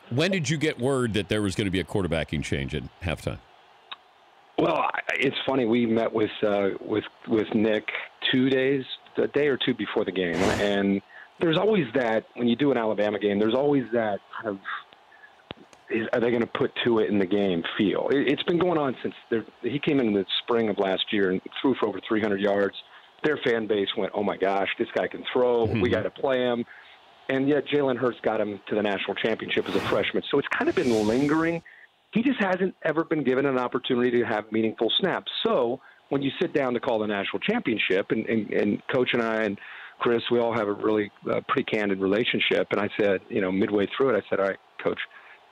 When did you get word that there was going to be a quarterbacking change at halftime? Well, it's funny. We met with Nick a day or two before the game, and there's always that when you do an Alabama game. There's always that kind of are they going to put to it in the game feel. It's been going on since he came in the spring of last year and threw for over 300 yards. Their fan base went, "Oh my gosh, this guy can throw. We got to play him." And yet Jalen Hurts got him to the national championship as a freshman. So it's kind of been lingering. He just hasn't ever been given an opportunity to have meaningful snaps. So when you sit down to call the national championship, and Coach and I and Chris, we all have a really pretty candid relationship. And I said, midway through it, I said, "All right, Coach,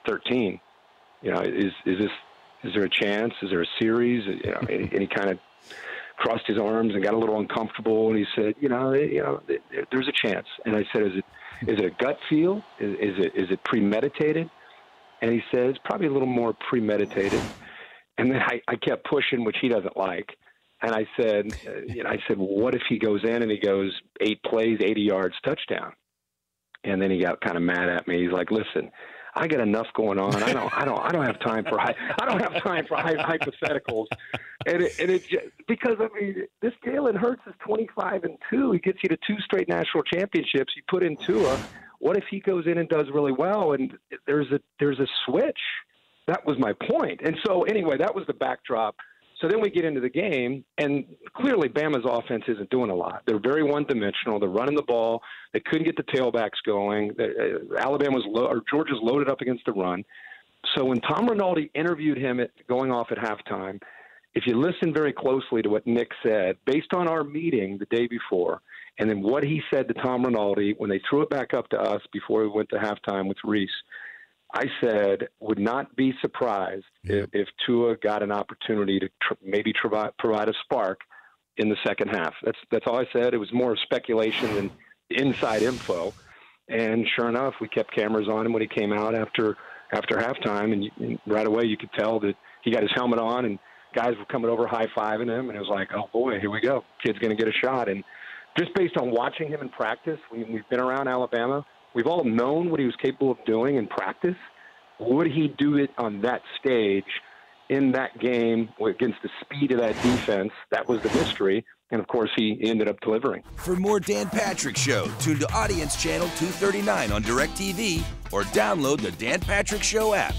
13. Is there a chance? Is there a series?" And he kind of crossed his arms and got a little uncomfortable. And he said, there's a chance. And I said, is it a gut feel? Is it premeditated? And he says, probably a little more premeditated. And then I kept pushing, which he doesn't like. And I said, what if he goes in and he goes 8 plays, 80 yards, touchdown? And then he got kind of mad at me. He's like, "Listen, I got enough going on. I don't have time for hypotheticals." Because this Jalen Hurts is 25-2. He gets you to 2 straight national championships. You put in Tua. What if he goes in and does really well? And there's a switch. That was my point. And so anyway, that was the backdrop. So then we get into the game, and clearly Bama's offense isn't doing a lot. They're very one-dimensional. They're running the ball. They couldn't get the tailbacks going. Georgia's loaded up against the run. So when Tom Rinaldi interviewed him going off at halftime, if you listen very closely to what Nick said, based on our meeting the day before, and then what he said to Tom Rinaldi when they threw it back up to us before we went to halftime with Reese, I said, would not be surprised if Tua got an opportunity to maybe provide a spark in the second half. That's all I said. It was more speculation than inside info. And sure enough, we kept cameras on him when he came out after halftime, and right away you could tell that he got his helmet on, and guys were coming over high-fiving him, and it was like, oh, boy, here we go. Kid's going to get a shot. And just based on watching him in practice, we've been around Alabama, we've all known what he was capable of doing in practice. Would he do it on that stage in that game against the speed of that defense? That was the mystery. And, of course, he ended up delivering. For more Dan Patrick Show, tune to Audience Channel 239 on DirecTV or download the Dan Patrick Show app.